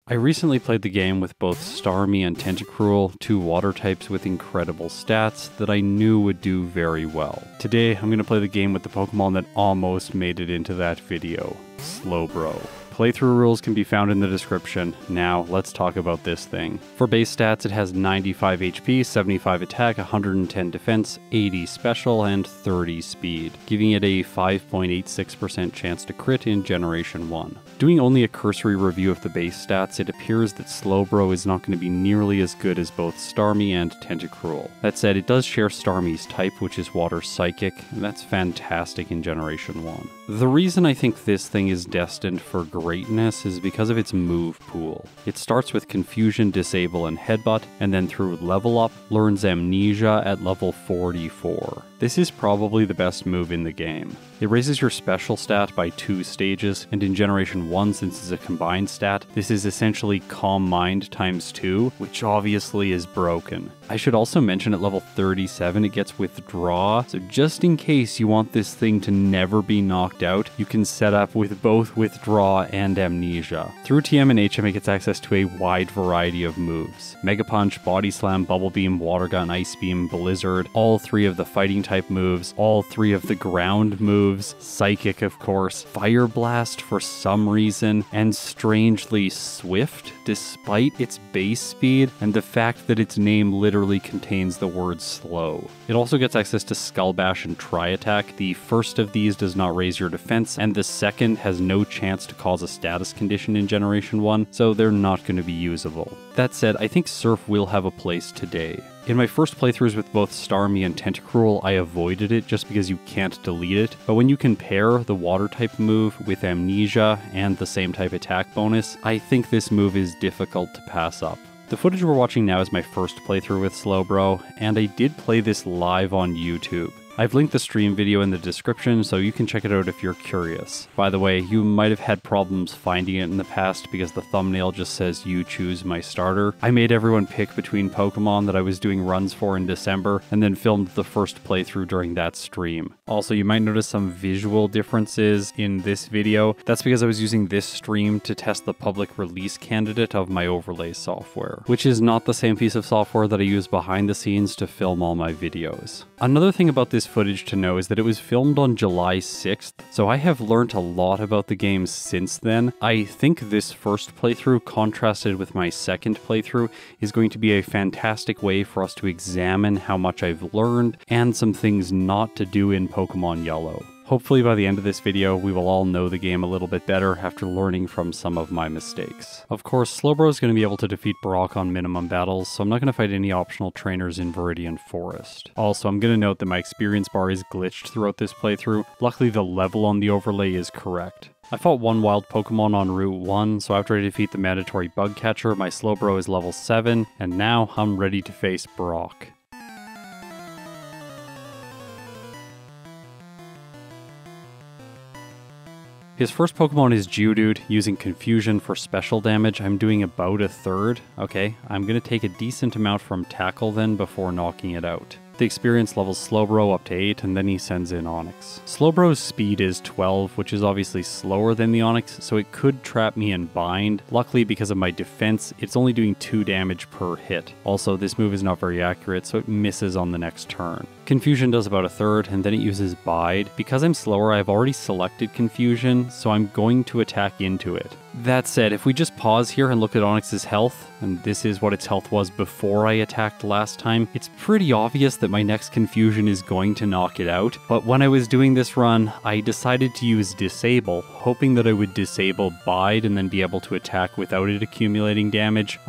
I recently played the game with both Starmie and Tentacruel, two water types with incredible stats that I knew would do very well. Today, I'm going to play the game with the Pokemon that almost made it into that video, Slowbro. Playthrough rules can be found in the description. Now, let's talk about this thing. For base stats, it has 95 HP, 75 attack, 110 defense, 80 special, and 30 speed, giving it a 5.86% chance to crit in Generation 1. Doing only a cursory review of the base stats, it appears that Slowbro is not going to be nearly as good as both Starmie and Tentacruel. That said, it does share Starmie's type, which is Water Psychic, and that's fantastic in Generation 1. The reason I think this thing is destined for greatness is because of its move pool. It starts with Confusion, Disable, and Headbutt, and then through Level Up, learns Amnesia at level 44. This is probably the best move in the game. It raises your special stat by 2 stages, and in Generation 1, since it's a combined stat, this is essentially Calm Mind times 2, which obviously is broken. I should also mention at level 37 it gets Withdraw, so just in case you want this thing to never be knocked out, you can set up with both Withdraw and Amnesia. Through TM and HM it gets access to a wide variety of moves. Mega Punch, Body Slam, Bubble Beam, Water Gun, Ice Beam, Blizzard, all 3 of the fighting type moves, all 3 of the ground moves, Psychic of course, Fire Blast for some reason, and strangely Swift, despite its base speed and the fact that its name literally contains the word slow. It also gets access to Skull Bash and Tri Attack. The first of these does not raise your defense, and the second has no chance to cause a status condition in Generation 1, so they're not going to be usable. That said, I think Surf will have a place today. In my first playthroughs with both Starmie and Tentacruel, I avoided it just because you can't delete it, but when you can pair the water type move with Amnesia and the same type attack bonus, I think this move is difficult to pass up. The footage we're watching now is my first playthrough with Slowbro, and I did play this live on YouTube. I've linked the stream video in the description so you can check it out if you're curious. By the way, you might have had problems finding it in the past because the thumbnail just says you choose my starter. I made everyone pick between Pokemon that I was doing runs for in December and then filmed the first playthrough during that stream. Also, you might notice some visual differences in this video. That's because I was using this stream to test the public release candidate of my overlay software, which is not the same piece of software that I use behind the scenes to film all my videos. Another thing about this footage to know is that it was filmed on July 6th, so I have learned a lot about the game since then. I think this first playthrough, contrasted with my second playthrough, is going to be a fantastic way for us to examine how much I've learned and some things not to do in Pokemon Yellow. Hopefully by the end of this video, we will all know the game a little bit better after learning from some of my mistakes. Of course, Slowbro is going to be able to defeat Brock on minimum battles, so I'm not going to fight any optional trainers in Viridian Forest. Also, I'm going to note that my experience bar is glitched throughout this playthrough. Luckily, the level on the overlay is correct. I fought one wild Pokemon on Route 1, so after I defeat the mandatory bug catcher, my Slowbro is level 7, and now I'm ready to face Brock. His first Pokemon is Geodude. Using Confusion for special damage, I'm doing about a third. Okay, I'm going to take a decent amount from Tackle then before knocking it out. The experience levels Slowbro up to 8, and then he sends in Onix. Slowbro's speed is 12, which is obviously slower than the Onix, so it could trap me in Bind. Luckily, because of my defense, it's only doing 2 damage per hit. Also, this move is not very accurate, so it misses on the next turn. Confusion does about a third, and then it uses Bide. Because I'm slower, I've already selected Confusion, so I'm going to attack into it. That said, if we just pause here and look at Onix's health, and this is what its health was before I attacked last time, it's pretty obvious that my next Confusion is going to knock it out. But when I was doing this run, I decided to use Disable, hoping that I would disable Bide and then be able to attack without it accumulating damage.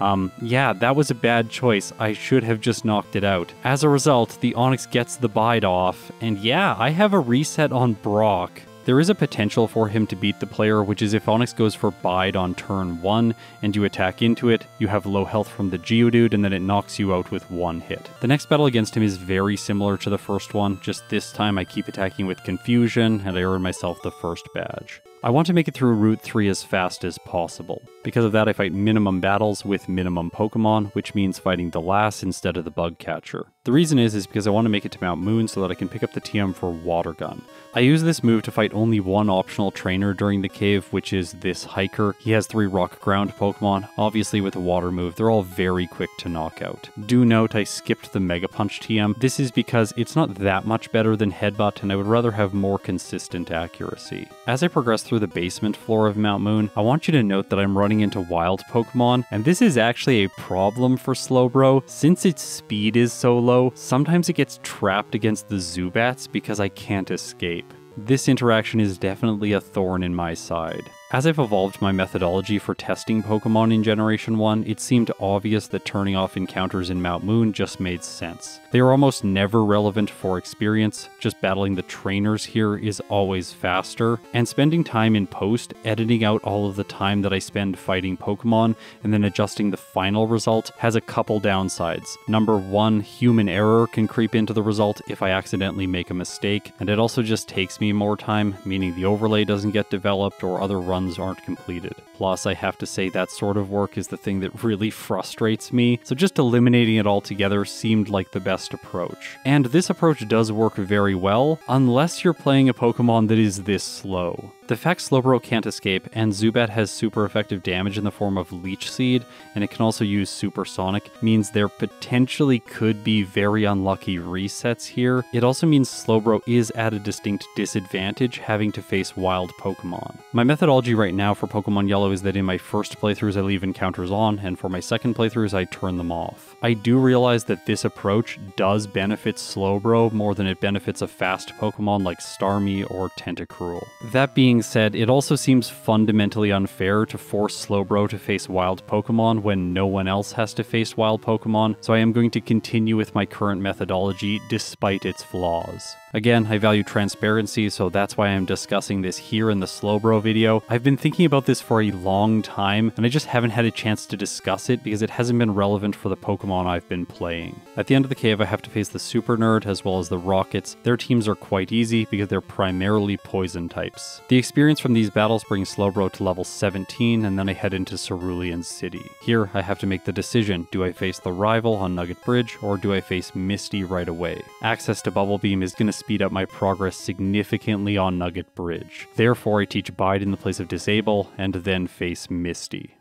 Yeah, that was a bad choice. I should have just knocked it out. As a result, the Onix gets the Bide off, and yeah, I have a reset on Brock. There is a potential for him to beat the player, which is if Onix goes for Bide on turn 1 and you attack into it, you have low health from the Geodude and then it knocks you out with 1 hit. The next battle against him is very similar to the first one, just this time I keep attacking with Confusion and I earn myself the first badge. I want to make it through Route 3 as fast as possible. Because of that, I fight minimum battles with minimum Pokemon, which means fighting the last instead of the bug catcher. The reason is because I want to make it to Mount Moon so that I can pick up the TM for Water Gun. I use this move to fight only one optional trainer during the cave, which is this Hiker. He has 3 Rock Ground Pokemon. Obviously with a Water move, they're all very quick to knock out. Do note I skipped the Mega Punch TM. This is because it's not that much better than Headbutt, and I would rather have more consistent accuracy. As I progress through the basement floor of Mount Moon, I want you to note that I'm running into wild Pokemon, and this is actually a problem for Slowbro. Since its speed is so low, sometimes it gets trapped against the Zubats because I can't escape. This interaction is definitely a thorn in my side. As I've evolved my methodology for testing Pokemon in Generation 1, it seemed obvious that turning off encounters in Mount Moon just made sense. They are almost never relevant for experience, just battling the trainers here is always faster, and spending time in post, editing out all of the time that I spend fighting Pokemon, and then adjusting the final result has a couple downsides. Number 1, human error can creep into the result if I accidentally make a mistake, and it also just takes me more time, meaning the overlay doesn't get developed or other runs aren't completed. Plus, I have to say that sort of work is the thing that really frustrates me, so just eliminating it altogether seemed like the best approach. And this approach does work very well, unless you're playing a Pokemon that is this slow. The fact Slowbro can't escape, and Zubat has super effective damage in the form of Leech Seed, and it can also use Supersonic, means there potentially could be very unlucky resets here. It also means Slowbro is at a distinct disadvantage having to face wild Pokemon. My methodology right now for Pokemon Yellow is that in my first playthroughs I leave encounters on, and for my second playthroughs I turn them off. I do realize that this approach does benefit Slowbro more than it benefits a fast Pokemon like Starmie or Tentacruel. That being said, it also seems fundamentally unfair to force Slowbro to face wild Pokemon when no one else has to face wild Pokemon, so I am going to continue with my current methodology despite its flaws. Again, I value transparency, so that's why I'm discussing this here in the Slowbro video. I've been thinking about this for a long time, and I just haven't had a chance to discuss it because it hasn't been relevant for the Pokemon I've been playing. At the end of the cave, I have to face the Super Nerd as well as the Rockets. Their teams are quite easy because they're primarily poison types. The experience from these battles brings Slowbro to level 17, and then I head into Cerulean City. Here, I have to make the decision, do I face the rival on Nugget Bridge, or do I face Misty right away? Access to Bubble Beam is going to speed up my progress significantly on Nugget Bridge. Therefore, I teach Bide in the place of Disable, and then face Misty.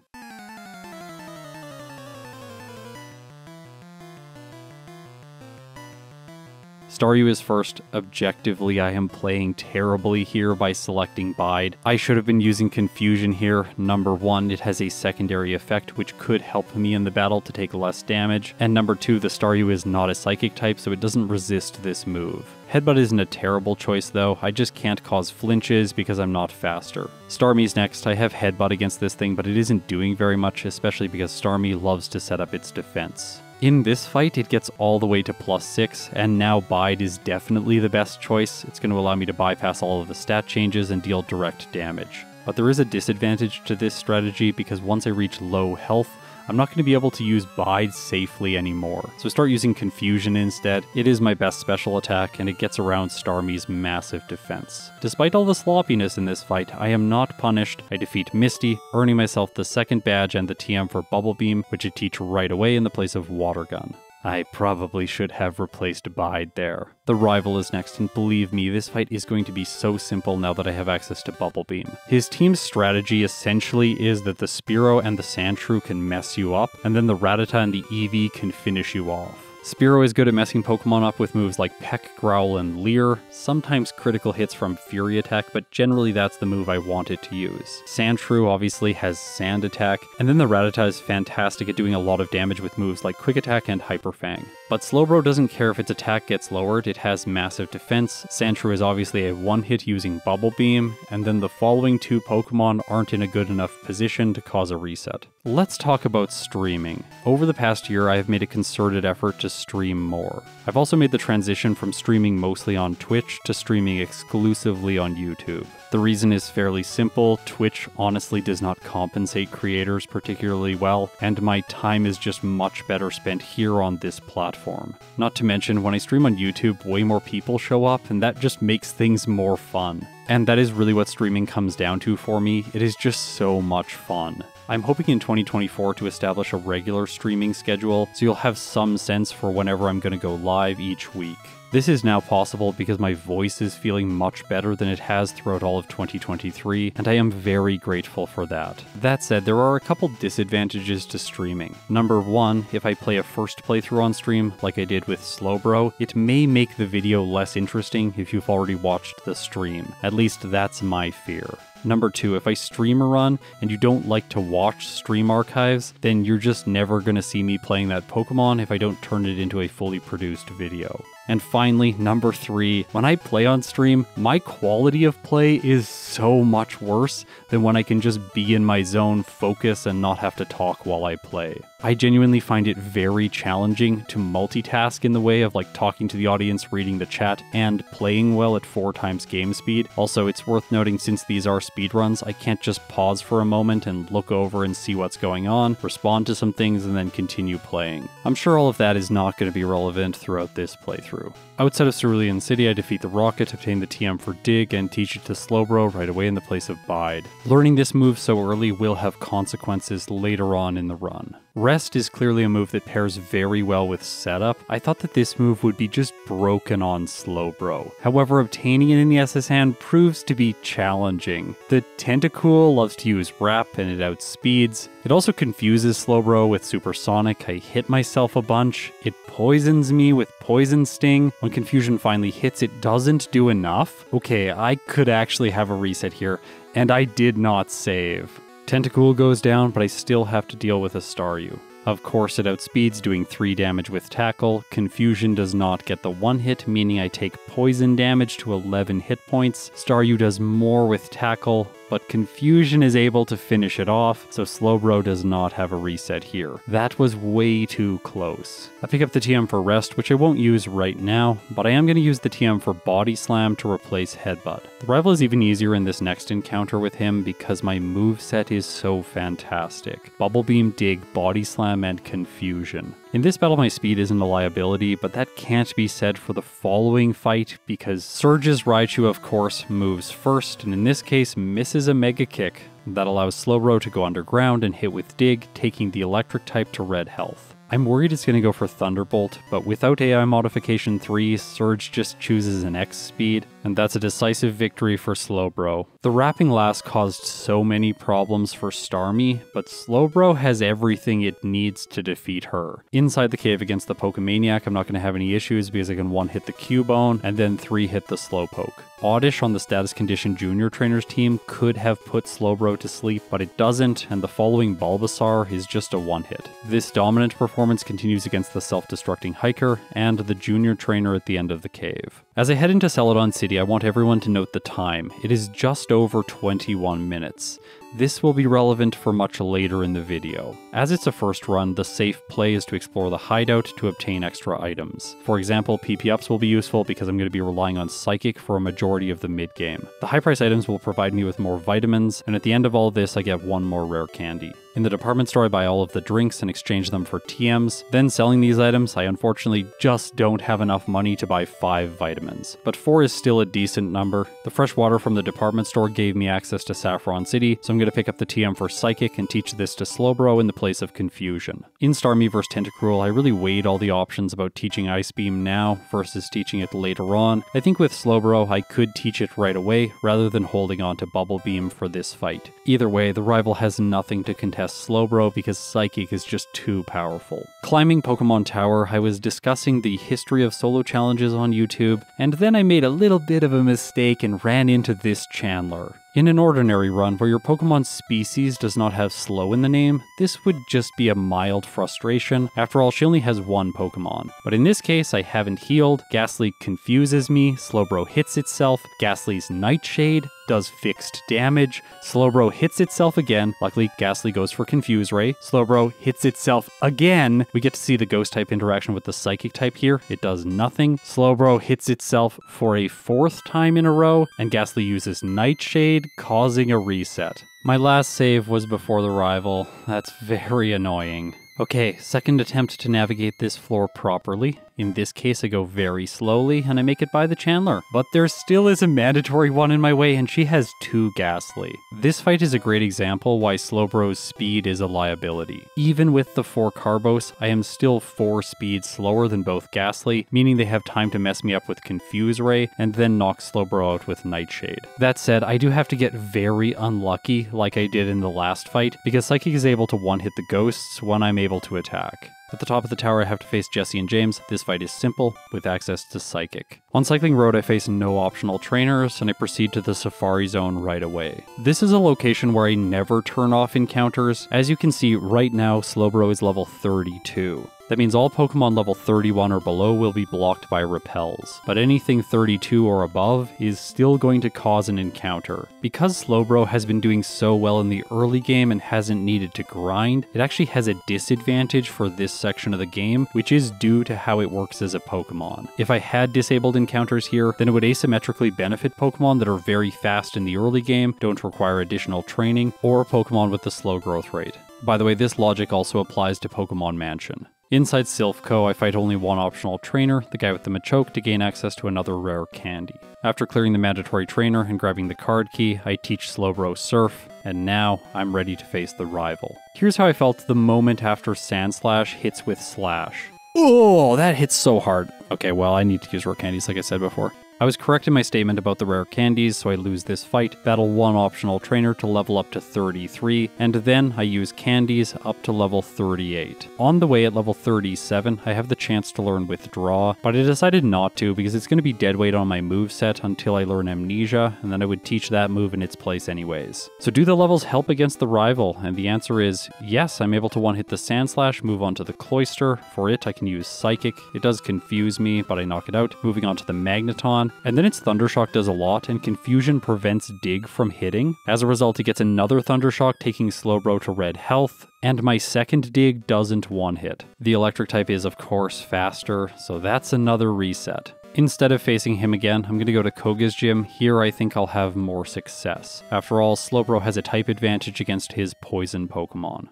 Staryu is first. Objectively, I am playing terribly here by selecting Bide. I should have been using Confusion here. Number 1, it has a secondary effect which could help me in the battle to take less damage. And number 2, the Staryu is not a Psychic type, so it doesn't resist this move. Headbutt isn't a terrible choice though, I just can't cause flinches because I'm not faster. Starmie's next. I have Headbutt against this thing, but it isn't doing very much, especially because Starmie loves to set up its defense. In this fight, it gets all the way to +6, and now Bide is definitely the best choice. It's going to allow me to bypass all of the stat changes and deal direct damage. But there is a disadvantage to this strategy because once I reach low health, I'm not going to be able to use Bide safely anymore, so start using Confusion instead. It is my best special attack, and it gets around Starmie's massive defense. Despite all the sloppiness in this fight, I am not punished. I defeat Misty, earning myself the second badge and the TM for Bubble Beam, which I teach right away in the place of Water Gun. I probably should have replaced Bide there. The rival is next, and believe me, this fight is going to be so simple now that I have access to Bubble Beam. His team's strategy essentially is that the Spearow and the Sandshrew can mess you up, and then the Rattata and the Eevee can finish you off. Spearow is good at messing Pokemon up with moves like Peck, Growl, and Leer, sometimes critical hits from Fury Attack, but generally that's the move I want it to use. Sandshrew obviously has Sand Attack, and then the Rattata is fantastic at doing a lot of damage with moves like Quick Attack and Hyper Fang. But Slowbro doesn't care if its attack gets lowered, it has massive defense. Sandshrew is obviously a one-hit using Bubble Beam, and then the following 2 Pokemon aren't in a good enough position to cause a reset. Let's talk about streaming. Over the past year, I have made a concerted effort to stream more. I've also made the transition from streaming mostly on Twitch to streaming exclusively on YouTube. The reason is fairly simple. Twitch honestly does not compensate creators particularly well, and my time is just much better spent here on this platform. Not to mention, when I stream on YouTube, way more people show up, and that just makes things more fun. And that is really what streaming comes down to for me. It is just so much fun. I'm hoping in 2024 to establish a regular streaming schedule, so you'll have some sense for whenever I'm going to go live each week. This is now possible because my voice is feeling much better than it has throughout all of 2023, and I am very grateful for that. That said, there are a couple disadvantages to streaming. Number one, if I play a first playthrough on stream, like I did with Slowbro, it may make the video less interesting if you've already watched the stream. At least that's my fear. Number two, if I stream a run and you don't like to watch stream archives, then you're just never going to see me playing that Pokemon if I don't turn it into a fully produced video. And finally, number three, when I play on stream, my quality of play is so much worse than when I can just be in my zone, focus, and not have to talk while I play. I genuinely find it very challenging to multitask in the way of like talking to the audience, reading the chat, and playing well at 4 times game speed. Also, it's worth noting since these are speedruns, I can't just pause for a moment and look over and see what's going on, respond to some things, and then continue playing. I'm sure all of that is not going to be relevant throughout this playthrough. Outside of Cerulean City, I defeat the Rocket, obtain the TM for Dig, and teach it to Slowbro right away in the place of Bide. Learning this move so early will have consequences later on in the run. Rest is clearly a move that pairs very well with Setup. I thought that this move would be just broken on Slowbro. However, obtaining it in the SS hand proves to be challenging. The Tentacool loves to use Wrap and it outspeeds. It also confuses Slowbro with Supersonic. I hit myself a bunch. It poisons me with Poison Sting. When Confusion finally hits, it doesn't do enough. Okay, I could actually have a reset here, and I did not save. Tentacool goes down, but I still have to deal with a Staryu. Of course, it outspeeds, doing 3 damage with Tackle. Confusion does not get the 1 hit, meaning I take poison damage to 11 hit points. Staryu does more with Tackle, but Confusion is able to finish it off, so Slowbro does not have a reset here. That was way too close. I pick up the TM for Rest, which I won't use right now, but I am going to use the TM for Body Slam to replace Headbutt. The rival is even easier in this next encounter with him because my moveset is so fantastic. Bubble Beam, Dig, Body Slam, and Confusion. In this battle, my speed isn't a liability, but that can't be said for the following fight because Surge's Raichu, of course, moves first, and in this case misses a Mega Kick. That allows Slowbro to go underground and hit with Dig, taking the electric type to red health. I'm worried it's going to go for Thunderbolt, but without AI Modification 3, Surge just chooses an X speed, and that's a decisive victory for Slowbro. The Wrapping Last caused so many problems for Starmie, but Slowbro has everything it needs to defeat her. Inside the cave against the Pokemaniac, I'm not going to have any issues because I can 1-hit the Cubone and then 3-hit the Slowpoke. Oddish on the Status Condition Junior Trainers team could have put Slowbro to sleep, but it doesn't, and the following Bulbasaur is just a 1-hit. This dominant performance continues against the self-destructing Hiker and the Junior Trainer at the end of the cave. As I head into Celadon City, I want everyone to note the time. It is just over 21 minutes. This will be relevant for much later in the video. As it's a first run, the safe play is to explore the hideout to obtain extra items. For example, PP ups will be useful because I'm going to be relying on Psychic for a majority of the mid-game. The high price items will provide me with more vitamins, and at the end of all this I get 1 more rare candy. In the department store I buy all of the drinks and exchange them for TMs. Then selling these items, I unfortunately just don't have enough money to buy 5 vitamins. But 4 is still a decent number. The fresh water from the department store gave me access to Saffron City, so I'm going to pick up the TM for Psychic and teach this to Slowbro in the place of Confusion. In Starmie vs Tentacruel, I really weighed all the options about teaching Ice Beam now versus teaching it later on. I think with Slowbro, I could teach it right away rather than holding on to Bubble Beam for this fight. Either way, the rival has nothing to contest Slowbro because Psychic is just too powerful. Climbing Pokemon Tower, I was discussing the history of solo challenges on YouTube, and then I made a little bit of a mistake and ran into this Chandler. In an ordinary run where your Pokemon's species does not have slow in the name, this would just be a mild frustration. After all, she only has 1 Pokemon. But in this case, I haven't healed, Ghastly confuses me, Slowbro hits itself, Ghastly's Nightshade does fixed damage, Slowbro hits itself again, luckily Ghastly goes for Confuse Ray, Slowbro hits itself again, we get to see the Ghost type interaction with the Psychic type here, it does nothing, Slowbro hits itself for a 4th time in a row, and Ghastly uses Nightshade, causing a reset. My last save was before the rival, that's very annoying. Okay, second attempt to navigate this floor properly. In this case, I go very slowly, and I make it by the Chandler. But there still is a mandatory one in my way, and she has 2 Ghastly. This fight is a great example why Slowbro's speed is a liability. Even with the 4 Carbos, I am still 4 speed slower than both Ghastly, meaning they have time to mess me up with Confuse Ray, and then knock Slowbro out with Nightshade. That said, I do have to get very unlucky like I did in the last fight, because Psychic is able to one-hit the ghosts when I'm able to attack. At the top of the tower, I have to face Jesse and James. This fight is simple, with access to Psychic. On Cycling Road, I face no optional trainers, and I proceed to the Safari Zone right away. This is a location where I never turn off encounters. As you can see, right now, Slowbro is level 32. That means all Pokemon level 31 or below will be blocked by repels, but anything 32 or above is still going to cause an encounter. Because Slowbro has been doing so well in the early game and hasn't needed to grind, it actually has a disadvantage for this section of the game, which is due to how it works as a Pokemon. If I had disabled encounters here, then it would asymmetrically benefit Pokemon that are very fast in the early game, don't require additional training, or Pokemon with a slow growth rate. By the way, this logic also applies to Pokemon Mansion. Inside Silphco, I fight only one optional trainer, the guy with the Machoke, to gain access to another rare candy. After clearing the mandatory trainer and grabbing the card key, I teach Slowbro Surf, and now I'm ready to face the rival. Here's how I felt the moment after Sandslash hits with Slash. Oh, that hits so hard. Okay, well, I need to use rare candies like I said before. I was correct in my statement about the rare candies, so I lose this fight, battle one optional trainer to level up to 33, and then I use candies up to level 38. On the way at level 37, I have the chance to learn Withdraw, but I decided not to because it's going to be deadweight on my moveset until I learn Amnesia, and then I would teach that move in its place anyways. So do the levels help against the rival? And the answer is yes, I'm able to one-hit the Sandslash, move on to the Cloyster. For it, I can use Psychic. It does confuse me, but I knock it out. Moving on to the Magneton. And then its Thundershock does a lot, and Confusion prevents Dig from hitting. As a result, it gets another Thundershock, taking Slowbro to red health, and my second Dig doesn't one-hit. The Electric type is, of course, faster, so that's another reset. Instead of facing him again, I'm going to go to Koga's gym. Here I think I'll have more success. After all, Slowbro has a type advantage against his poison Pokemon.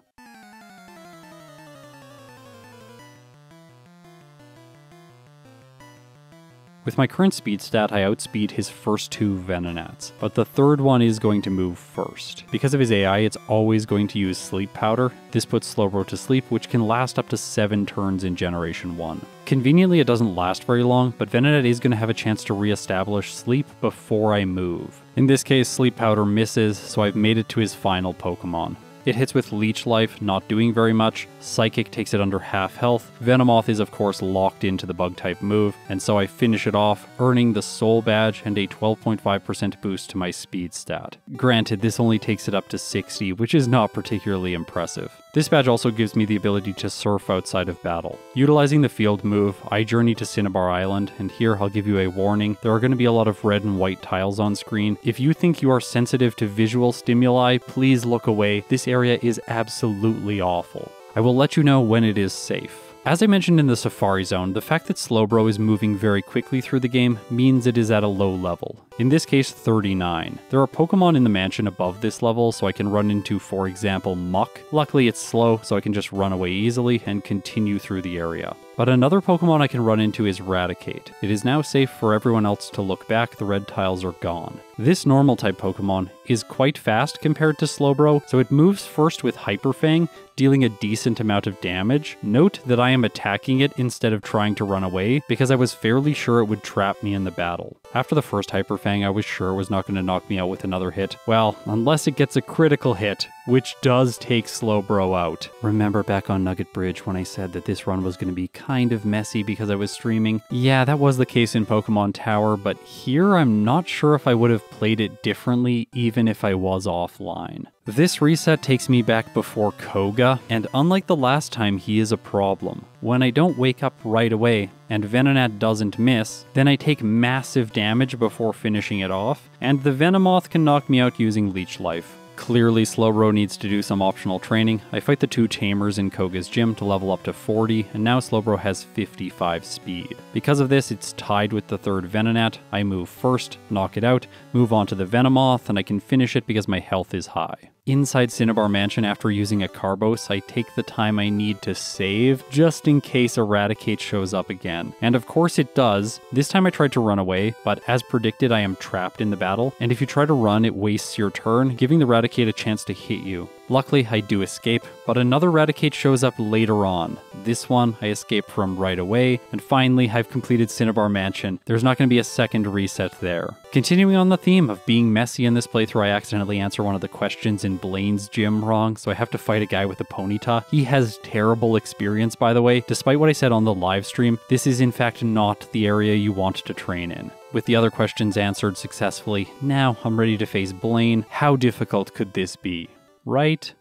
With my current speed stat, I outspeed his first 2 Venonats, but the third one is going to move first. Because of his AI, it's always going to use Sleep Powder. This puts Slowbro to sleep, which can last up to 7 turns in Generation 1. Conveniently, it doesn't last very long, but Venonat is going to have a chance to re-establish sleep before I move. In this case, Sleep Powder misses, so I've made it to his final Pokemon. It hits with Leech Life, not doing very much. Psychic takes it under half health. Venomoth is of course locked into the Bug-type move, and so I finish it off, earning the Soul Badge and a 12.5% boost to my speed stat. Granted, this only takes it up to 60, which is not particularly impressive. This badge also gives me the ability to surf outside of battle. Utilizing the field move, I journey to Cinnabar Island, and here I'll give you a warning. There are going to be a lot of red and white tiles on screen. If you think you are sensitive to visual stimuli, please look away. This area is absolutely awful. I will let you know when it is safe. As I mentioned in the Safari Zone, the fact that Slowbro is moving very quickly through the game means it is at a low level. In this case, 39. There are Pokemon in the mansion above this level, so I can run into, for example, Muck. Luckily it's slow, so I can just run away easily and continue through the area. But another Pokemon I can run into is Raticate. It is now safe for everyone else to look back, the red tiles are gone. This normal type Pokemon is quite fast compared to Slowbro, so it moves first with Hyper Fang, dealing a decent amount of damage. Note that I am attacking it instead of trying to run away, because I was fairly sure it would trap me in the battle. After the first Hyper Fang, I was sure it was not going to knock me out with another hit. Well, unless it gets a critical hit, which does take Slowbro out. Remember back on Nugget Bridge when I said that this run was going to be kind of messy because I was streaming? Yeah, that was the case in Pokemon Tower, but here I'm not sure if I would have played it differently even if I was offline. This reset takes me back before Koga, and unlike the last time, he is a problem. When I don't wake up right away, and Venonat doesn't miss, then I take massive damage before finishing it off, and the Venomoth can knock me out using Leech Life. Clearly, Slowbro needs to do some optional training. I fight the 2 Tamers in Koga's gym to level up to 40, and now Slowbro has 55 speed. Because of this, it's tied with the 3rd Venonat. I move first, knock it out, move on to the Venomoth, and I can finish it because my health is high. Inside Cinnabar Mansion after using a Carbos, I take the time I need to save, just in case Eradicate shows up again. And of course it does. This time I tried to run away, but as predicted I am trapped in the battle, and if you try to run it wastes your turn, giving the Eradicate a chance to hit you. Luckily, I do escape, but another Eradicate shows up later on. This one I escaped from right away, and finally I've completed Cinnabar Mansion. There's not going to be a second reset there. Continuing on the theme of being messy in this playthrough, I accidentally answer one of the questions in Blaine's gym wrong, so I have to fight a guy with a ponyta. He has terrible experience, by the way. Despite what I said on the live stream, this is in fact not the area you want to train in. With the other questions answered successfully, now I'm ready to face Blaine. How difficult could this be? Right?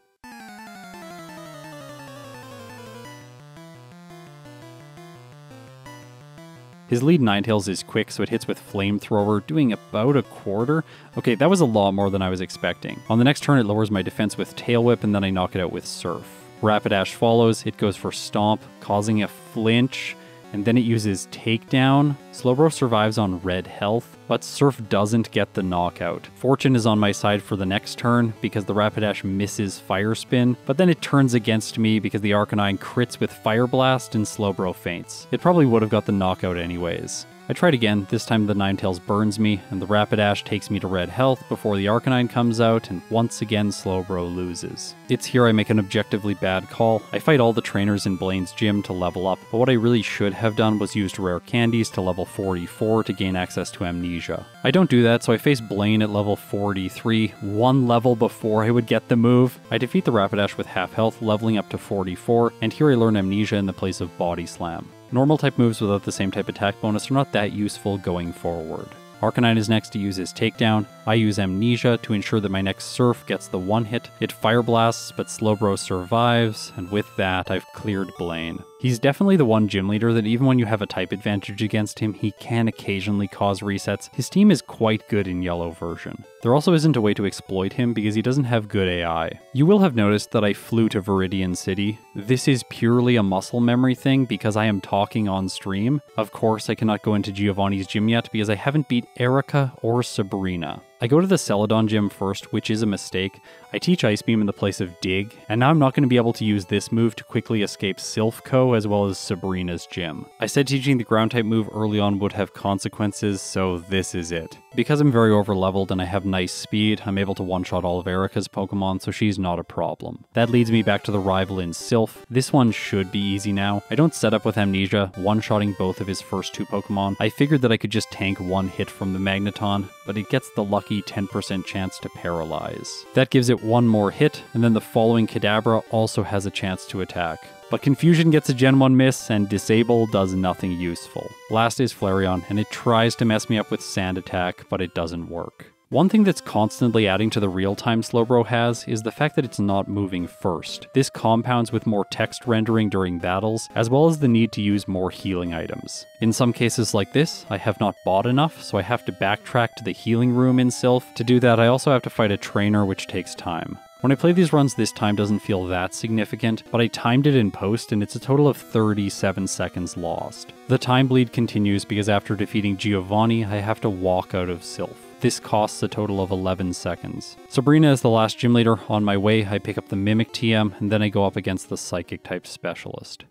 His lead Ninetales is quick, so it hits with Flamethrower, doing about a quarter. Okay, that was a lot more than I was expecting. On the next turn, it lowers my defense with Tail Whip, and then I knock it out with Surf. Rapidash follows, it goes for Stomp, causing a flinch, and then it uses Takedown. Slowbro survives on red health, but Surf doesn't get the knockout. Fortune is on my side for the next turn because the Rapidash misses Fire Spin, but then it turns against me because the Arcanine crits with Fire Blast and Slowbro faints. It probably would have got the knockout anyways. I tried again, this time the Ninetales burns me, and the Rapidash takes me to red health before the Arcanine comes out, and once again Slowbro loses. It's here I make an objectively bad call. I fight all the trainers in Blaine's gym to level up, but what I really should have done was used rare candies to level 44 to gain access to Amnesia. I don't do that, so I face Blaine at level 43, one level before I would get the move. I defeat the Rapidash with half health, leveling up to 44, and here I learn Amnesia in the place of Body Slam. Normal type moves without the same type attack bonus are not that useful going forward. Arcanine is next to use his Takedown. I use Amnesia to ensure that my next Surf gets the one hit. It Fire Blasts, but Slowbro survives, and with that, I've cleared Blaine. He's definitely the one gym leader that even when you have a type advantage against him, he can occasionally cause resets. His team is quite good in yellow version. There also isn't a way to exploit him because he doesn't have good AI. You will have noticed that I flew to Viridian City. This is purely a muscle memory thing because I am talking on stream. Of course, I cannot go into Giovanni's gym yet because I haven't beat Erica or Sabrina. I go to the Celadon gym first, which is a mistake. I teach Ice Beam in the place of Dig, and now I'm not going to be able to use this move to quickly escape Sylphco as well as Sabrina's gym. I said teaching the ground type move early on would have consequences, so this is it. Because I'm very overleveled and I have nice speed, I'm able to one-shot all of Erica's Pokemon, so she's not a problem. That leads me back to the rival in Sylph. This one should be easy now. I don't set up with Amnesia, one-shotting both of his first two Pokemon. I figured that I could just tank one hit from the Magneton, but it gets the lucky 10% chance to paralyze. That gives it one more hit, and then the following Kadabra also has a chance to attack. But Confusion gets a Gen 1 miss, and Disable does nothing useful. Last is Flareon, and it tries to mess me up with Sand Attack, but it doesn't work. One thing that's constantly adding to the real-time Slowbro has is the fact that it's not moving first. This compounds with more text rendering during battles, as well as the need to use more healing items. In some cases like this, I have not bought enough, so I have to backtrack to the healing room in Sylph. To do that, I also have to fight a trainer, which takes time. When I play these runs, this time doesn't feel that significant, but I timed it in post and it's a total of 37 seconds lost. The time bleed continues because after defeating Giovanni, I have to walk out of Sylph. This costs a total of 11 seconds. Sabrina is the last gym leader. On my way, I pick up the Mimic TM, and then I go up against the Psychic type specialist.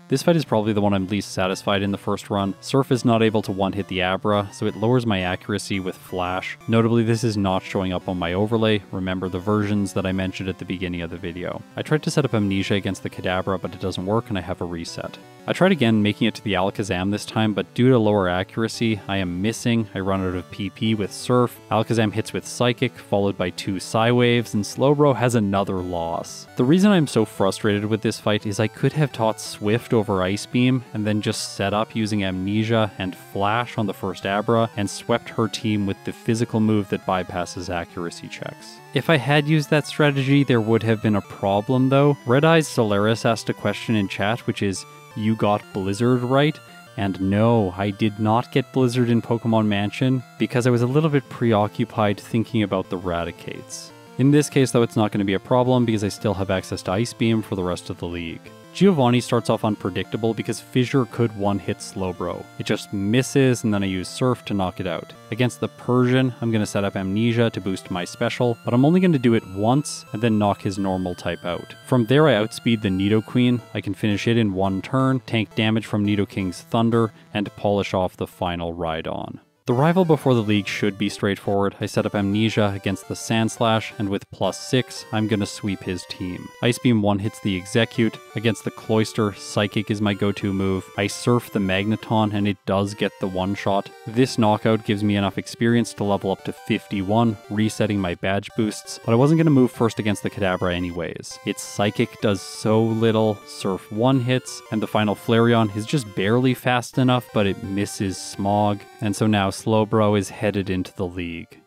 This fight is probably the one I'm least satisfied in the first run. Surf is not able to one-hit the Abra, so it lowers my accuracy with Flash. Notably, this is not showing up on my overlay. Remember the versions that I mentioned at the beginning of the video. I tried to set up Amnesia against the Kadabra, but it doesn't work and I have a reset. I tried again making it to the Alakazam this time, but due to lower accuracy, I am missing. I run out of PP with Surf. Alakazam hits with Psychic, followed by 2 Psywaves, and Slowbro has another loss. The reason I'm so frustrated with this fight is I could have taught Swift over Ice Beam, and then just set up using Amnesia and Flash on the first Abra, and swept her team with the physical move that bypasses accuracy checks. If I had used that strategy, there would have been a problem though. Red Eyes Solaris asked a question in chat, which is, you got Blizzard right? And no, I did not get Blizzard in Pokemon Mansion because I was a little bit preoccupied thinking about the Raticates. In this case though, it's not going to be a problem because I still have access to Ice Beam for the rest of the league. Giovanni starts off unpredictable because Fissure could one-hit Slowbro. It just misses, and then I use Surf to knock it out. Against the Persian, I'm going to set up Amnesia to boost my special, but I'm only going to do it once and then knock his normal type out. From there I outspeed the Nidoqueen. I can finish it in one turn, tank damage from Nidoking's Thunder, and polish off the final Rhydon. The rival before the league should be straightforward. I set up Amnesia against the Sandslash, and with +6, I'm gonna sweep his team. Ice Beam one-hits the Execute. Against the Cloyster, Psychic is my go-to move. I Surf the Magneton, and it does get the one-shot. This knockout gives me enough experience to level up to 51, resetting my badge boosts, but I wasn't gonna move first against the Kadabra anyways. Its Psychic does so little, Surf one-hits, and the final Flareon is just barely fast enough, but it misses Smog, and so now Slowbro is headed into the league.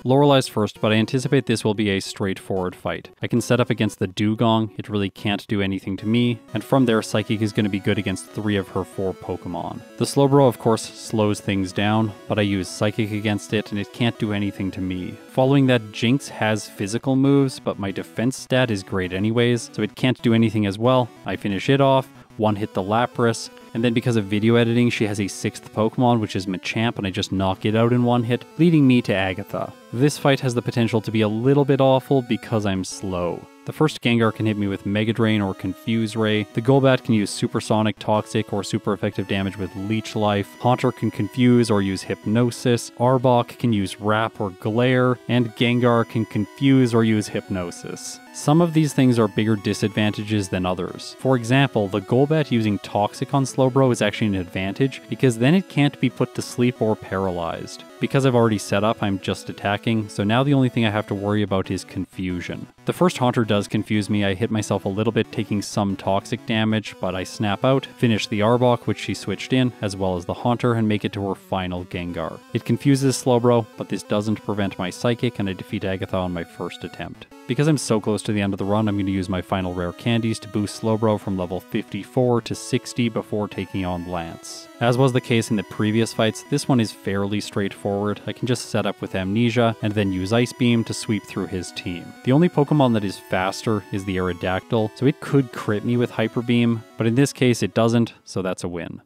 Lorelei's first, but I anticipate this will be a straightforward fight. I can set up against the Dugong, it really can't do anything to me, and from there Psychic is going to be good against 3 of her 4 Pokemon. The Slowbro of course slows things down, but I use Psychic against it and it can't do anything to me. Following that, Jinx has physical moves, but my defense stat is great anyways, so it can't do anything as well. I finish it off, one-hit the Lapras, and then because of video editing, she has a 6th Pokemon, which is Machamp, and I just knock it out in one hit, leading me to Agatha. This fight has the potential to be a little bit awful because I'm slow. The first Gengar can hit me with Mega Drain or Confuse Ray. The Golbat can use Supersonic, Toxic, or super effective damage with Leech Life. Haunter can confuse or use Hypnosis. Arbok can use Wrap or Glare. And Gengar can confuse or use Hypnosis. Some of these things are bigger disadvantages than others. For example, the Golbat using Toxic on Slowbro is actually an advantage because then it can't be put to sleep or paralyzed. Because I've already set up, I'm just attacking, so now the only thing I have to worry about is confusion. The first Haunter does confuse me. I hit myself a little bit taking some toxic damage, but I snap out, finish the Arbok, which she switched in, as well as the Haunter, and make it to her final Gengar. It confuses Slowbro, but this doesn't prevent my Psychic, and I defeat Agatha on my first attempt. Because I'm so close to the end of the run, I'm going to use my final rare candies to boost Slowbro from level 54 to 60 before taking on Lance. As was the case in the previous fights, this one is fairly straightforward. I can just set up with Amnesia and then use Ice Beam to sweep through his team. The only Pokemon that is faster is the Aerodactyl, so it could crit me with Hyper Beam, but in this case it doesn't, so that's a win.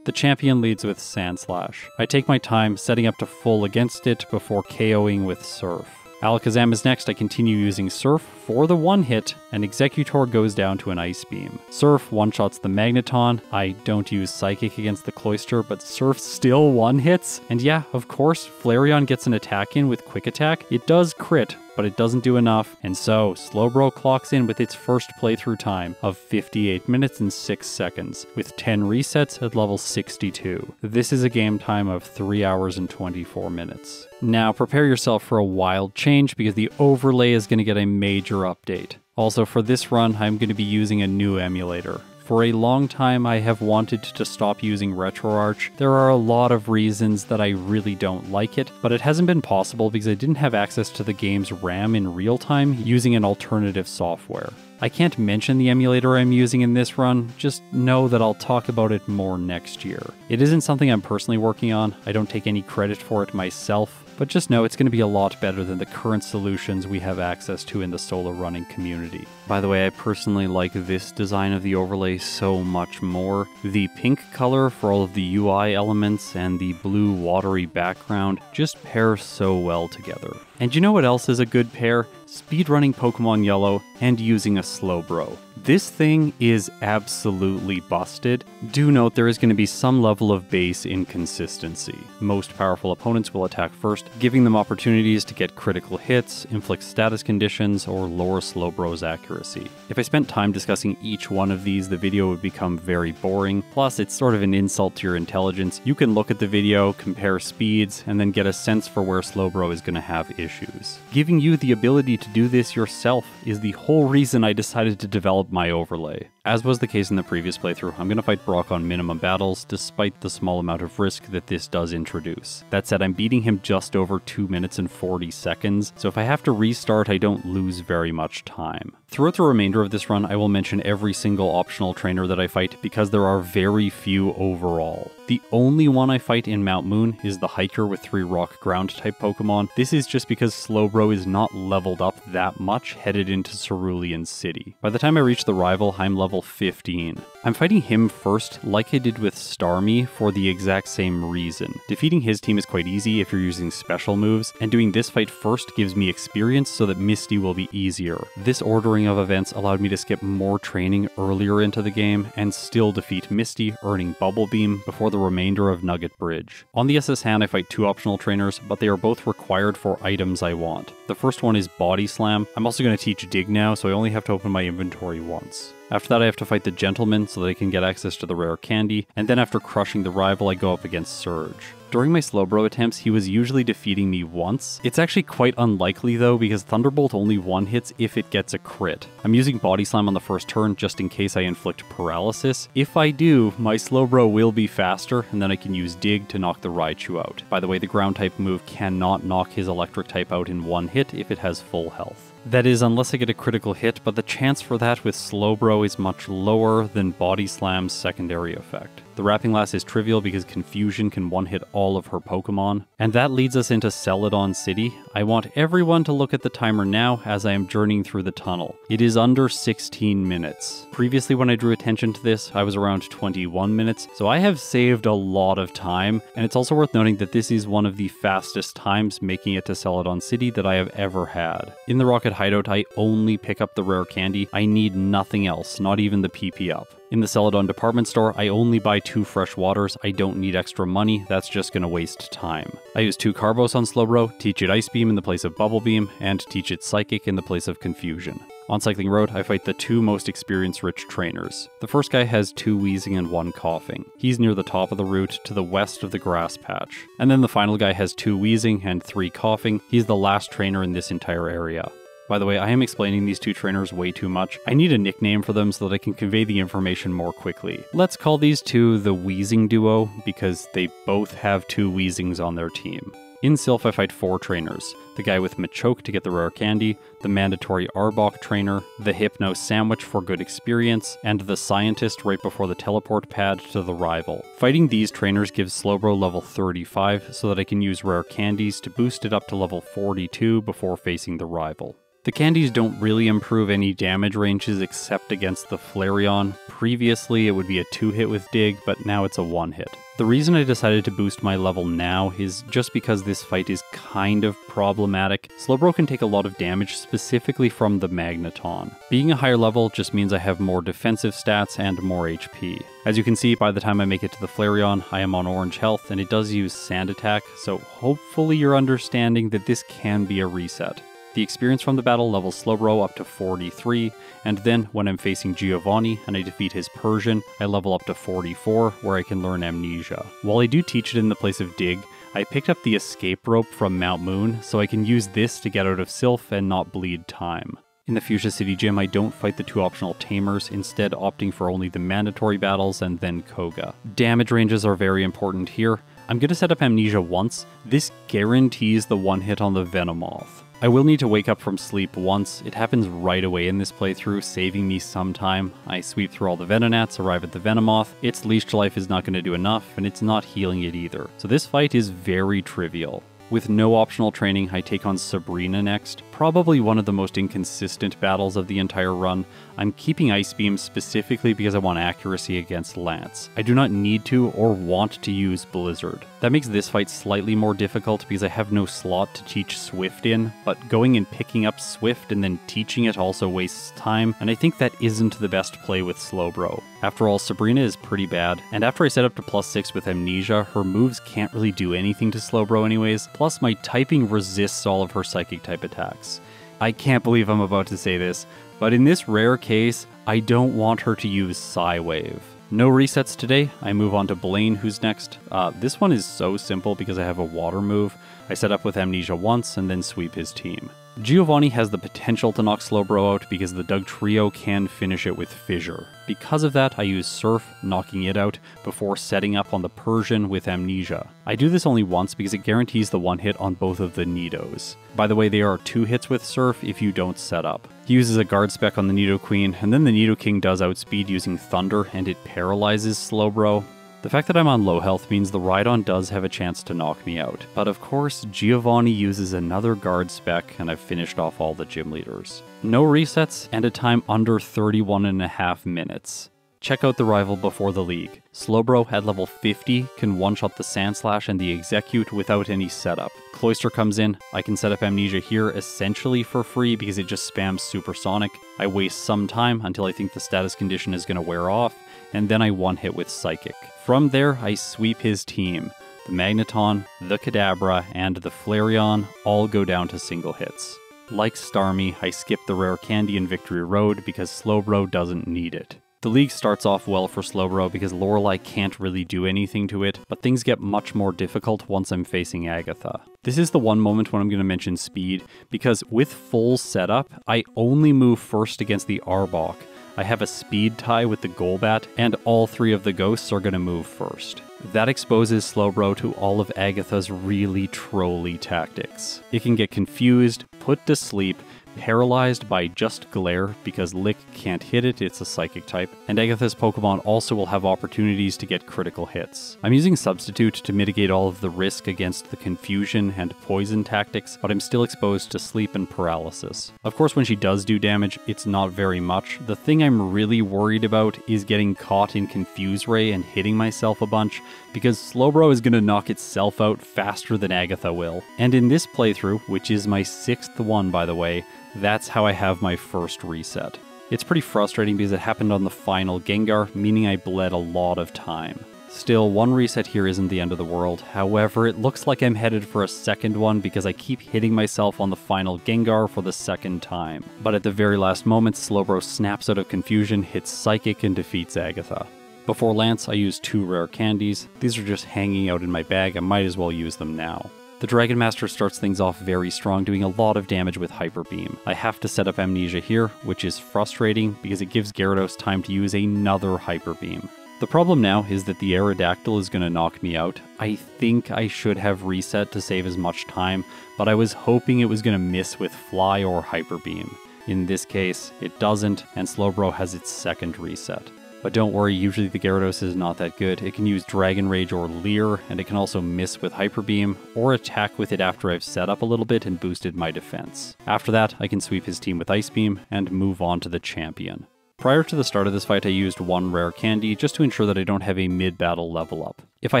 The champion leads with Sandslash. I take my time setting up to full against it before KOing with Surf. Alakazam is next. I continue using Surf for the one hit, and Executor goes down to an Ice Beam. Surf one-shots the Magneton. I don't use Psychic against the Cloyster, but Surf still one-hits. And yeah, of course, Flareon gets an attack in with Quick Attack. It does crit, but it doesn't do enough, and so Slowbro clocks in with its first playthrough time of 58 minutes and 6 seconds, with 10 resets at level 62. This is a game time of 3 hours and 24 minutes. Now prepare yourself for a wild change because the overlay is going to get a major update. Also for this run, I'm going to be using a new emulator. For a long time, I have wanted to stop using RetroArch. There are a lot of reasons that I really don't like it, but it hasn't been possible because I didn't have access to the game's RAM in real time using an alternative software. I can't mention the emulator I'm using in this run, just know that I'll talk about it more next year. It isn't something I'm personally working on, I don't take any credit for it myself, but just know it's going to be a lot better than the current solutions we have access to in the solo running community. By the way, I personally like this design of the overlay so much more. The pink color for all of the UI elements and the blue watery background just pair so well together. And you know what else is a good pair? Speedrunning Pokemon Yellow and using a Slowbro. This thing is absolutely busted. Do note there is going to be some level of base inconsistency. Most powerful opponents will attack first, giving them opportunities to get critical hits, inflict status conditions, or lower Slowbro's accuracy. If I spent time discussing each one of these, the video would become very boring. Plus, it's sort of an insult to your intelligence. You can look at the video, compare speeds, and then get a sense for where Slowbro is going to have issues. Giving you the ability to do this yourself is the whole reason I decided to develop my overlay. As was the case in the previous playthrough, I'm going to fight Brock on minimum battles, despite the small amount of risk that this does introduce. That said, I'm beating him just over 2 minutes and 40 seconds, so if I have to restart, I don't lose very much time. Throughout the remainder of this run, I will mention every single optional trainer that I fight because there are very few overall. The only one I fight in Mount Moon is the Hiker with 3 Rock Ground type Pokemon. This is just because Slowbro is not leveled up that much headed into Cerulean City. By the time I reach the rival, I'm level 15. I'm fighting him first like I did with Starmie for the exact same reason. Defeating his team is quite easy if you're using special moves, and doing this fight first gives me experience so that Misty will be easier. This ordering of events allowed me to skip more training earlier into the game and still defeat Misty, earning Bubble Beam before the remainder of Nugget Bridge. On the SS Hand, I fight 2 optional trainers, but they are both required for items I want. The first one is Body Slam. I'm also going to teach Dig now, so I only have to open my inventory once. After that, I have to fight the Gentleman so that I can get access to the rare candy, and then after crushing the rival, I go up against Surge. During my Slowbro attempts, he was usually defeating me once. It's actually quite unlikely though, because Thunderbolt only one-hits if it gets a crit. I'm using Body Slam on the first turn just in case I inflict paralysis. If I do, my Slowbro will be faster, and then I can use Dig to knock the Raichu out. By the way, the ground type move cannot knock his electric type out in one hit if it has full health. That is, unless I get a critical hit, but the chance for that with Slowbro is much lower than Body Slam's secondary effect. The Wrapping Lass is trivial because Confusion can one-hit all of her Pokemon. And that leads us into Celadon City. I want everyone to look at the timer now as I am journeying through the tunnel. It is under 16 minutes. Previously when I drew attention to this, I was around 21 minutes, so I have saved a lot of time, and it's also worth noting that this is one of the fastest times making it to Celadon City that I have ever had. In the Rocket Hideout, I only pick up the rare candy. I need nothing else, not even the PP up. In the Celadon department store, I only buy 2 fresh waters. I don't need extra money, that's just gonna waste time. I use 2 Carbos on Slowbro, teach it Ice Beam in the place of Bubble Beam, and teach it Psychic in the place of Confusion. On Cycling Road, I fight the 2 most experience-rich trainers. The first guy has 2 Wheezing and 1 Coughing. He's near the top of the route to the west of the grass patch. And then the final guy has 2 Wheezing and 3 Coughing. He's the last trainer in this entire area. By the way, I am explaining these 2 trainers way too much. I need a nickname for them so that I can convey the information more quickly. Let's call these 2 the Wheezing Duo, because they both have 2 Wheezings on their team. In Sylph, I fight 4 trainers. The guy with Machoke to get the rare candy, the mandatory Arbok trainer, the Hypno Sandwich for good experience, and the Scientist right before the teleport pad to the rival. Fighting these trainers gives Slowbro level 35 so that I can use rare candies to boost it up to level 42 before facing the rival. The candies don't really improve any damage ranges except against the Flareon. Previously it would be a 2-hit with Dig, but now it's a 1-hit. The reason I decided to boost my level now is just because this fight is kind of problematic. Slowbro can take a lot of damage specifically from the Magneton. Being a higher level just means I have more defensive stats and more HP. As you can see, by the time I make it to the Flareon, I am on orange health and it does use Sand Attack, so hopefully you're understanding that this can be a reset. The experience from the battle levels Slowbro up to 43, and then when I'm facing Giovanni and I defeat his Persian, I level up to 44, where I can learn Amnesia. While I do teach it in the place of Dig, I picked up the escape rope from Mount Moon, so I can use this to get out of Sylph and not bleed time. In the Fuchsia City Gym, I don't fight the 2 optional Tamers, instead opting for only the mandatory battles and then Koga. Damage ranges are very important here. I'm going to set up Amnesia once. This guarantees the 1-hit on the Venomoth. I will need to wake up from sleep once. It happens right away in this playthrough, saving me some time. I sweep through all the Venonats, arrive at the Venomoth. Its Leash to Life is not going to do enough, and it's not healing it either. So this fight is very trivial. With no optional training, I take on Sabrina next. Probably one of the most inconsistent battles of the entire run. I'm keeping Ice Beam specifically because I want accuracy against Lance. I do not need to or want to use Blizzard. That makes this fight slightly more difficult because I have no slot to teach Swift in, but going and picking up Swift and then teaching it also wastes time, and I think that isn't the best play with Slowbro. After all, Sabrina is pretty bad, and after I set up to +6 with Amnesia, her moves can't really do anything to Slowbro anyways, plus my typing resists all of her psychic type attacks. I can't believe I'm about to say this, but in this rare case, I don't want her to use Psywave. No resets today. I move on to Blaine, who's next. This one is so simple because I have a water move. I set up with Amnesia once and then sweep his team. Giovanni has the potential to knock Slowbro out because the Dugtrio can finish it with Fissure. Because of that, I use Surf, knocking it out, before setting up on the Persian with Amnesia. I do this only once because it guarantees the one hit on both of the Nidos. By the way, they are 2 hits with Surf if you don't set up. He uses a guard spec on the Nido Queen, and then the Nido King does outspeed using Thunder, and it paralyzes Slowbro. The fact that I'm on low health means the Rhydon does have a chance to knock me out. But of course, Giovanni uses another guard spec, and I've finished off all the gym leaders. No resets, and a time under 31.5 minutes. Check out the rival before the league. Slowbro at level 50 can one-shot the Sandslash and the Execute without any setup. Cloyster comes in, I can set up Amnesia here essentially for free because it just spams Supersonic. I waste some time until I think the status condition is going to wear off, and then I one-hit with Psychic. From there, I sweep his team. The Magneton, the Kadabra, and the Flareon all go down to single hits. Like Starmie, I skip the rare candy in Victory Road because Slowbro doesn't need it. The league starts off well for Slowbro because Lorelei can't really do anything to it, but things get much more difficult once I'm facing Agatha. This is the one moment when I'm going to mention speed, because with full setup, I only move first against the Arbok. I have a speed tie with the Golbat, and all 3 of the ghosts are going to move first. That exposes Slowbro to all of Agatha's really trolly tactics. It can get confused, put to sleep, paralyzed by just Glare because Lick can't hit it, it's a psychic type, and Agatha's Pokemon also will have opportunities to get critical hits. I'm using Substitute to mitigate all of the risk against the confusion and poison tactics, but I'm still exposed to sleep and paralysis. Of course, when she does do damage, it's not very much. The thing I'm really worried about is getting caught in Confuse Ray and hitting myself a bunch, because Slowbro is going to knock itself out faster than Agatha will. And in this playthrough, which is my 6th one by the way, that's how I have my first reset. It's pretty frustrating because it happened on the final Gengar, meaning I bled a lot of time. Still, one reset here isn't the end of the world. However, it looks like I'm headed for a second one because I keep hitting myself on the final Gengar for the 2nd time. But at the very last moment, Slowbro snaps out of confusion, hits Psychic, and defeats Agatha. Before Lance, I used 2 rare candies. These are just hanging out in my bag, I might as well use them now. The Dragon Master starts things off very strong, doing a lot of damage with Hyper Beam. I have to set up Amnesia here, which is frustrating because it gives Gyarados time to use another Hyper Beam. The problem now is that the Aerodactyl is going to knock me out. I think I should have reset to save as much time, but I was hoping it was going to miss with Fly or Hyper Beam. In this case, it doesn't, and Slowbro has its 2nd reset. But don't worry, usually the Gyarados is not that good. It can use Dragon Rage or Leer, and it can also miss with Hyper Beam, or attack with it after I've set up a little bit and boosted my defense. After that, I can sweep his team with Ice Beam, and move on to the champion. Prior to the start of this fight, I used 1 rare candy just to ensure that I don't have a mid-battle level up. If I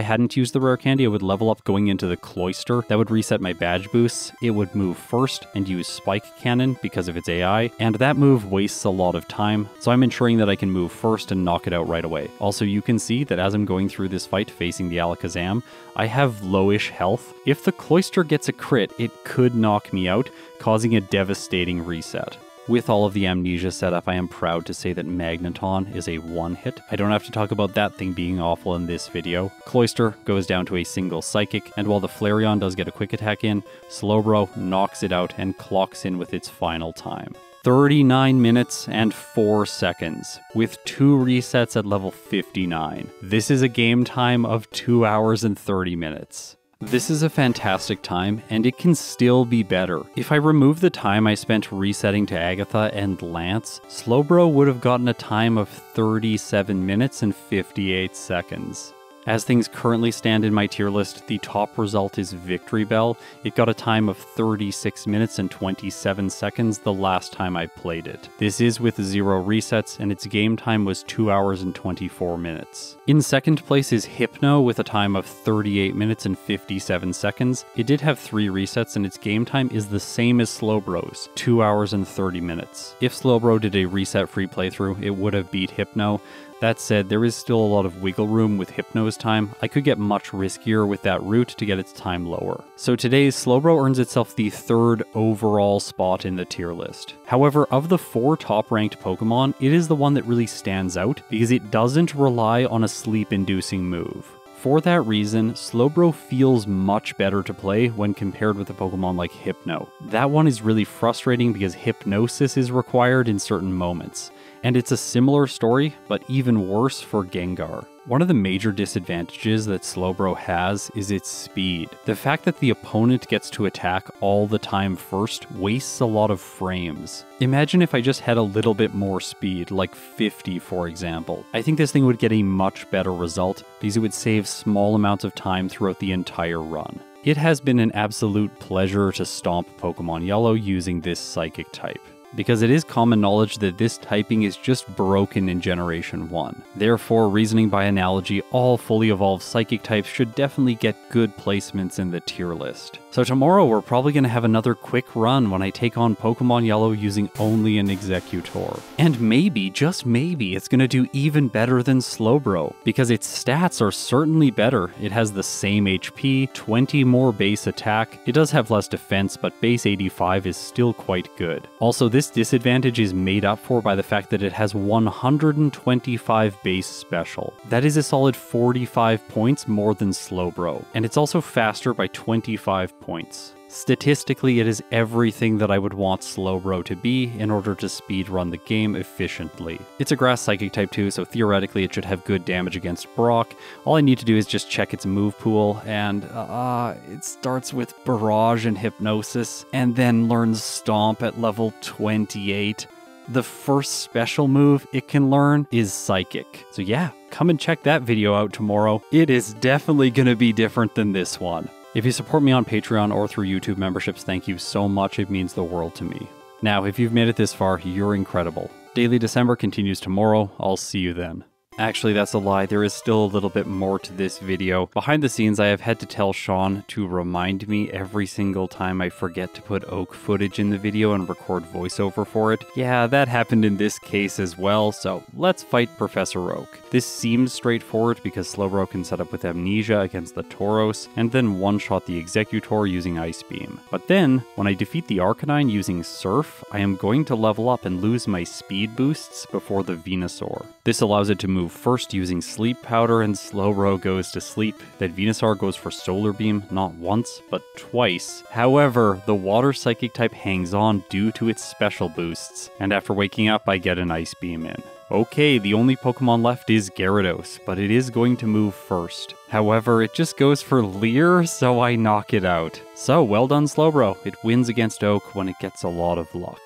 hadn't used the rare candy, I would level up going into the Cloyster. That would reset my badge boosts. It would move first and use Spike Cannon because of its AI, and that move wastes a lot of time, so I'm ensuring that I can move first and knock it out right away. Also, you can see that as I'm going through this fight facing the Alakazam, I have lowish health. If the Cloyster gets a crit, it could knock me out, causing a devastating reset. With all of the Amnesia setup, I am proud to say that Magneton is a one-hit. I don't have to talk about that thing being awful in this video. Cloyster goes down to a single Psychic, and while the Flareon does get a quick attack in, Slowbro knocks it out and clocks in with its final time. 39 minutes and 4 seconds, with 2 resets at level 59. This is a game time of 2 hours and 30 minutes. This is a fantastic time, and it can still be better. If I remove the time I spent resetting to Agatha and Lance, Slowbro would have gotten a time of 37 minutes and 58 seconds. As things currently stand in my tier list, the top result is Victory Bell. It got a time of 36 minutes and 27 seconds the last time I played it. This is with 0 resets, and its game time was 2 hours and 24 minutes. In second place is Hypno with a time of 38 minutes and 57 seconds. It did have 3 resets, and its game time is the same as Slowbro's, 2 hours and 30 minutes. If Slowbro did a reset-free playthrough, it would have beat Hypno. That said, there is still a lot of wiggle room with Hypno's time. I could get much riskier with that route to get its time lower. So today's Slowbro earns itself the 3rd overall spot in the tier list. However, of the 4 top-ranked Pokemon, it is the one that really stands out because it doesn't rely on a sleep-inducing move. For that reason, Slowbro feels much better to play when compared with a Pokemon like Hypno. That one is really frustrating because Hypnosis is required in certain moments. And it's a similar story, but even worse for Gengar. One of the major disadvantages that Slowbro has is its speed. The fact that the opponent gets to attack all the time first wastes a lot of frames. Imagine if I just had a little bit more speed, like 50 for example. I think this thing would get a much better result because it would save small amounts of time throughout the entire run. It has been an absolute pleasure to stomp Pokemon Yellow using this Psychic type, because it is common knowledge that this typing is just broken in Generation 1. Therefore, reasoning by analogy, all fully evolved Psychic types should definitely get good placements in the tier list. So tomorrow we're probably going to have another quick run when I take on Pokemon Yellow using only an Exeggutor. And maybe, just maybe, it's going to do even better than Slowbro, because its stats are certainly better. It has the same HP, 20 more base attack, it does have less defense, but base 85 is still quite good. Also, this disadvantage is made up for by the fact that it has 125 base special. That is a solid 45 points more than Slowbro, and it's also faster by 25 points. Statistically, it is everything that I would want Slowbro to be in order to speedrun the game efficiently. It's a Grass Psychic type too, so theoretically it should have good damage against Brock. All I need to do is just check its move pool, and it starts with Barrage and Hypnosis, and then learns Stomp at level 28. The first special move it can learn is Psychic. So yeah, come and check that video out tomorrow. It is definitely gonna be different than this one. If you support me on Patreon or through YouTube memberships, thank you so much, it means the world to me. Now, if you've made it this far, you're incredible. Daily December continues tomorrow, I'll see you then. Actually, that's a lie, there is still a little bit more to this video. Behind the scenes, I have had to tell Sean to remind me every single time I forget to put Oak footage in the video and record voiceover for it. Yeah, that happened in this case as well, so let's fight Professor Oak. This seems straightforward because Slowbro can set up with Amnesia against the Tauros, and then one-shot the Exeggutor using Ice Beam. But then, when I defeat the Arcanine using Surf, I am going to level up and lose my speed boosts before the Venusaur. This allows it to move first using Sleep Powder, and Slowbro goes to sleep. Then Venusaur goes for Solar Beam, not once, but twice. However, the Water Psychic type hangs on due to its special boosts, and after waking up I get an Ice Beam in. Okay, the only Pokemon left is Gyarados, but it is going to move first. However, it just goes for Leer, so I knock it out. So, well done Slowbro, it wins against Oak when it gets a lot of luck.